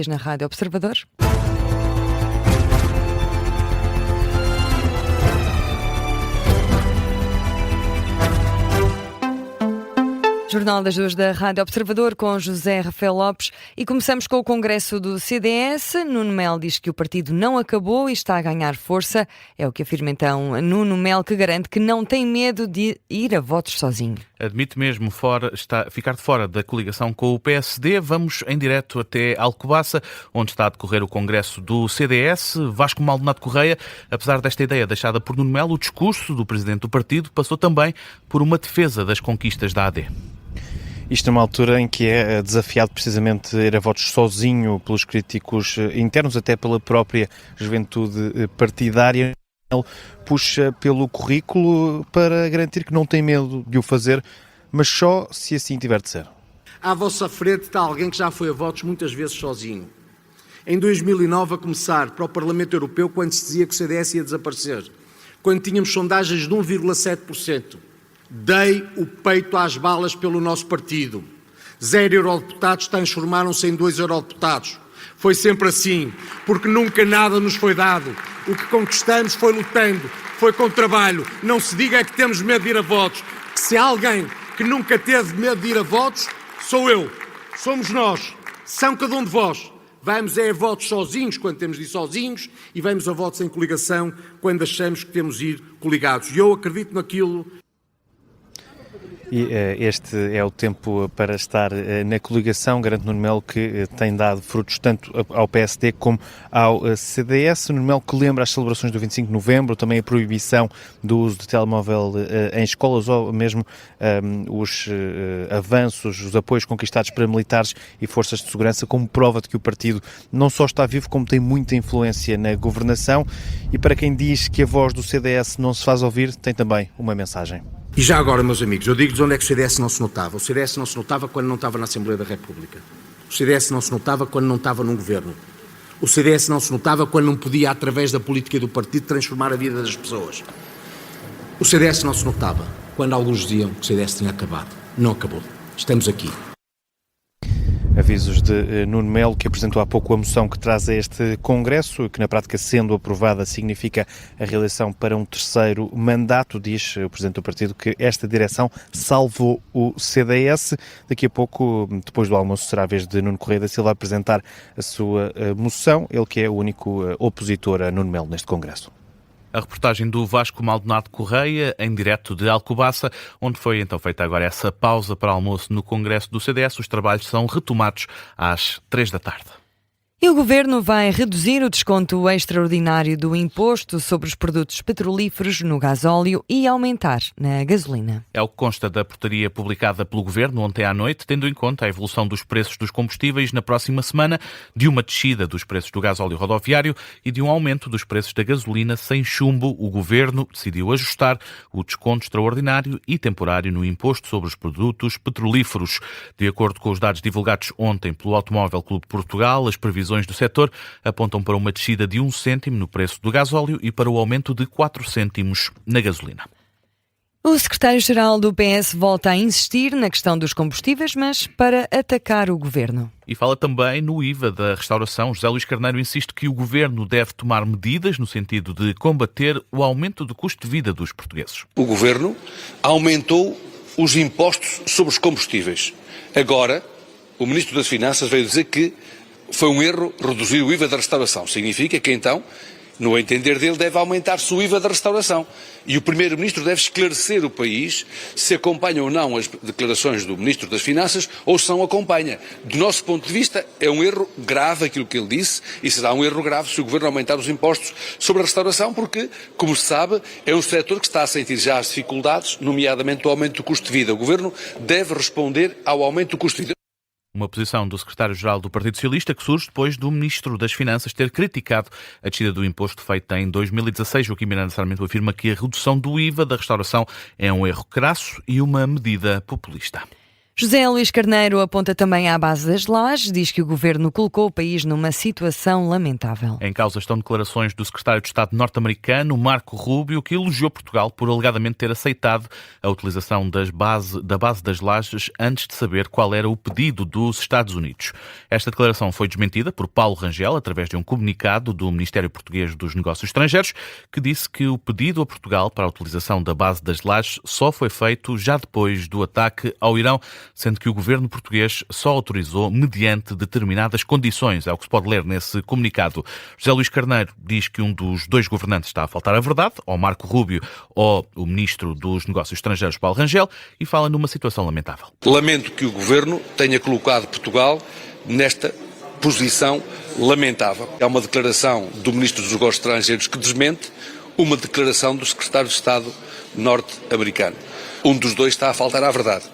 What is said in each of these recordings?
Na Rádio Observador. Jornal das 2 da Rádio Observador com José Rafael Lopes e começamos com o Congresso do CDS. Nuno Melo diz que o partido não acabou e está a ganhar força. É o que afirma então Nuno Melo, que garante que não tem medo de ir a votos sozinho. Admite mesmo ficar de fora da coligação com o PSD. Vamos em direto até Alcobaça, onde está a decorrer o Congresso do CDS. Vasco Maldonado Correia, apesar desta ideia deixada por Nuno Melo, o discurso do presidente do partido passou também por uma defesa das conquistas da AD. Isto numa altura em que é desafiado precisamente a ir a votos sozinho pelos críticos internos, até pela própria juventude partidária. Ele puxa pelo currículo para garantir que não tem medo de o fazer, mas só se assim tiver de ser. À vossa frente está alguém que já foi a votos muitas vezes sozinho. Em 2009, a começar para o Parlamento Europeu, quando se dizia que o CDS ia desaparecer, quando tínhamos sondagens de 1,7%. Dei o peito às balas pelo nosso partido. 0 eurodeputados transformaram-se em 2 eurodeputados. Foi sempre assim, porque nunca nada nos foi dado. O que conquistamos foi lutando, foi com trabalho. Não se diga que temos medo de ir a votos. Que se há alguém que nunca teve medo de ir a votos, sou eu. Somos nós. São cada um de vós. Vamos a votos sozinhos quando temos de ir sozinhos e vamos a votos em coligação quando achamos que temos de ir coligados. E eu acredito naquilo. E este é o tempo para estar na coligação. Garante Nuno Melo que tem dado frutos tanto ao PSD como ao CDS. Nuno Melo que lembra as celebrações do 25 de novembro, também a proibição do uso de telemóvel em escolas ou mesmo os avanços, os apoios conquistados para militares e forças de segurança como prova de que o partido não só está vivo como tem muita influência na governação. E para quem diz que a voz do CDS não se faz ouvir, tem também uma mensagem. E já agora, meus amigos, eu digo-lhes onde é que o CDS não se notava. O CDS não se notava quando não estava na Assembleia da República. O CDS não se notava quando não estava num governo. O CDS não se notava quando não podia, através da política do partido, transformar a vida das pessoas. O CDS não se notava quando alguns diziam que o CDS tinha acabado. Não acabou. Estamos aqui. Avisos de Nuno Melo, que apresentou há pouco a moção que traz a este Congresso, que na prática, sendo aprovada, significa a reeleição para um terceiro mandato. Diz o Presidente do Partido que esta direção salvou o CDS. Daqui a pouco, depois do almoço, será a vez de Nuno Correia da Silva apresentar a sua moção, ele que é o único opositor a Nuno Melo neste Congresso. A reportagem do Vasco Maldonado Correia, em direto de Alcobaça, onde foi então feita agora essa pausa para almoço no Congresso do CDS. Os trabalhos são retomados às 3 da tarde. E o Governo vai reduzir o desconto extraordinário do imposto sobre os produtos petrolíferos no gasóleo e aumentar na gasolina. É o que consta da portaria publicada pelo Governo ontem à noite, tendo em conta a evolução dos preços dos combustíveis na próxima semana, de uma descida dos preços do gasóleo rodoviário e de um aumento dos preços da gasolina sem chumbo. O Governo decidiu ajustar o desconto extraordinário e temporário no imposto sobre os produtos petrolíferos. De acordo com os dados divulgados ontem pelo Automóvel Clube de Portugal, as previsões do setor apontam para uma descida de 1 cêntimo no preço do gasóleo e para o aumento de 4 cêntimos na gasolina. O secretário-geral do PS volta a insistir na questão dos combustíveis, mas para atacar o Governo. E fala também no IVA da restauração. José Luís Carneiro insiste que o Governo deve tomar medidas no sentido de combater o aumento do custo de vida dos portugueses. O Governo aumentou os impostos sobre os combustíveis. Agora, o Ministro das Finanças veio dizer que foi um erro reduzir o IVA da restauração. Significa que, então, no entender dele, deve aumentar-se o IVA da restauração. E o Primeiro-Ministro deve esclarecer o país se acompanha ou não as declarações do Ministro das Finanças ou se não acompanha. Do nosso ponto de vista, é um erro grave aquilo que ele disse e será um erro grave se o Governo aumentar os impostos sobre a restauração porque, como se sabe, é um setor que está a sentir já as dificuldades, nomeadamente o aumento do custo de vida. O Governo deve responder ao aumento do custo de vida. Uma posição do secretário-geral do Partido Socialista que surge depois do Ministro das Finanças ter criticado a descida do imposto feita em 2016. Joaquim Miranda Sarmento afirma que a redução do IVA da restauração é um erro crasso e uma medida populista. José Luís Carneiro aponta também à base das lajes, diz que o governo colocou o país numa situação lamentável. Em causa estão declarações do secretário de Estado norte-americano, Marco Rubio, que elogiou Portugal por alegadamente ter aceitado a utilização da base das lajes antes de saber qual era o pedido dos Estados Unidos. Esta declaração foi desmentida por Paulo Rangel através de um comunicado do Ministério Português dos Negócios Estrangeiros, que disse que o pedido a Portugal para a utilização da base das lajes só foi feito já depois do ataque ao Irão, sendo que o governo português só autorizou mediante determinadas condições. É o que se pode ler nesse comunicado. José Luís Carneiro diz que um dos dois governantes está a faltar a verdade, ou Marco Rubio ou o ministro dos Negócios Estrangeiros, Paulo Rangel, e fala numa situação lamentável. Lamento que o governo tenha colocado Portugal nesta posição lamentável. É uma declaração do ministro dos Negócios Estrangeiros que desmente uma declaração do secretário de Estado norte-americano. Um dos dois está a faltar à verdade.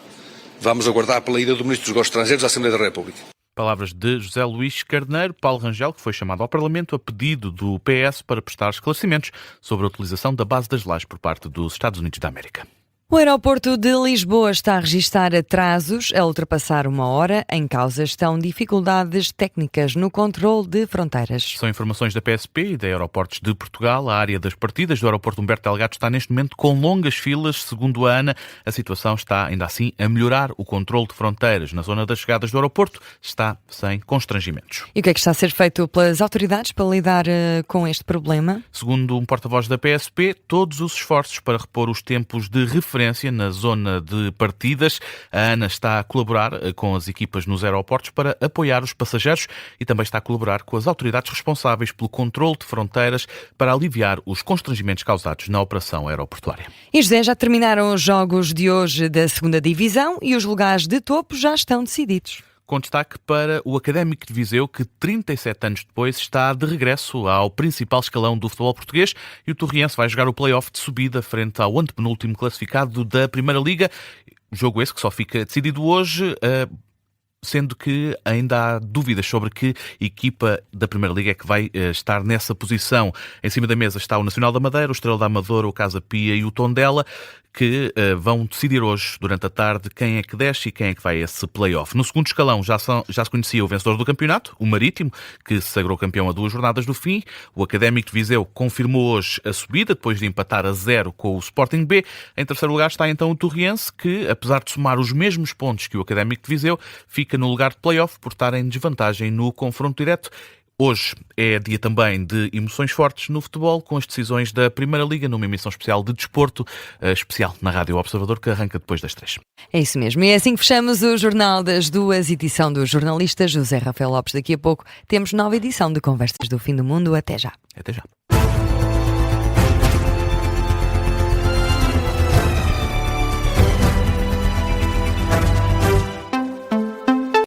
Vamos aguardar pela ida do Ministro dos Negócios Estrangeiros à Assembleia da República. Palavras de José Luís Carneiro. Paulo Rangel, que foi chamado ao Parlamento a pedido do PS para prestar esclarecimentos sobre a utilização da base das lajes por parte dos Estados Unidos da América. O aeroporto de Lisboa está a registrar atrasos a ultrapassar 1 hora. Em causa estão dificuldades técnicas no controle de fronteiras. São informações da PSP e da Aeroportos de Portugal. A área das partidas do aeroporto Humberto Delgado está neste momento com longas filas. Segundo a ANA, a situação está ainda assim a melhorar. O controle de fronteiras na zona das chegadas do aeroporto está sem constrangimentos. E o que é que está a ser feito pelas autoridades para lidar com este problema? Segundo um porta-voz da PSP, todos os esforços para repor os tempos de referência na zona de partidas. A ANA está a colaborar com as equipas nos aeroportos para apoiar os passageiros e também está a colaborar com as autoridades responsáveis pelo controle de fronteiras para aliviar os constrangimentos causados na operação aeroportuária. E José, já terminaram os jogos de hoje da 2ª Divisão e os lugares de topo já estão decididos. Com destaque para o Académico de Viseu, que 37 anos depois está de regresso ao principal escalão do futebol português, e o Torriense vai jogar o play-off de subida frente ao antepenúltimo classificado da Primeira Liga. Jogo esse que só fica decidido hoje, sendo que ainda há dúvidas sobre que equipa da Primeira Liga é que vai estar nessa posição. Em cima da mesa está o Nacional da Madeira, o Estrela da Amadora, o Casa Pia e o Tondela, que vão decidir hoje, durante a tarde, quem é que desce e quem é que vai a esse play-off. No segundo escalão já se conhecia o vencedor do campeonato, o Marítimo, que se sagrou campeão a 2 jornadas do fim. O Académico de Viseu confirmou hoje a subida, depois de empatar a 0 com o Sporting B. Em terceiro lugar está então o Torriense, que, apesar de somar os mesmos pontos que o Académico de Viseu, fica no lugar de play-off por estar em desvantagem no confronto direto. Hoje é dia também de emoções fortes no futebol, com as decisões da Primeira Liga, numa emissão especial de desporto, especial na Rádio Observador, que arranca depois das 3. É isso mesmo. E é assim que fechamos o Jornal das 2, edição do jornalista José Rafael Lopes. Daqui a pouco temos nova edição de Conversas do Fim do Mundo. Até já. Até já.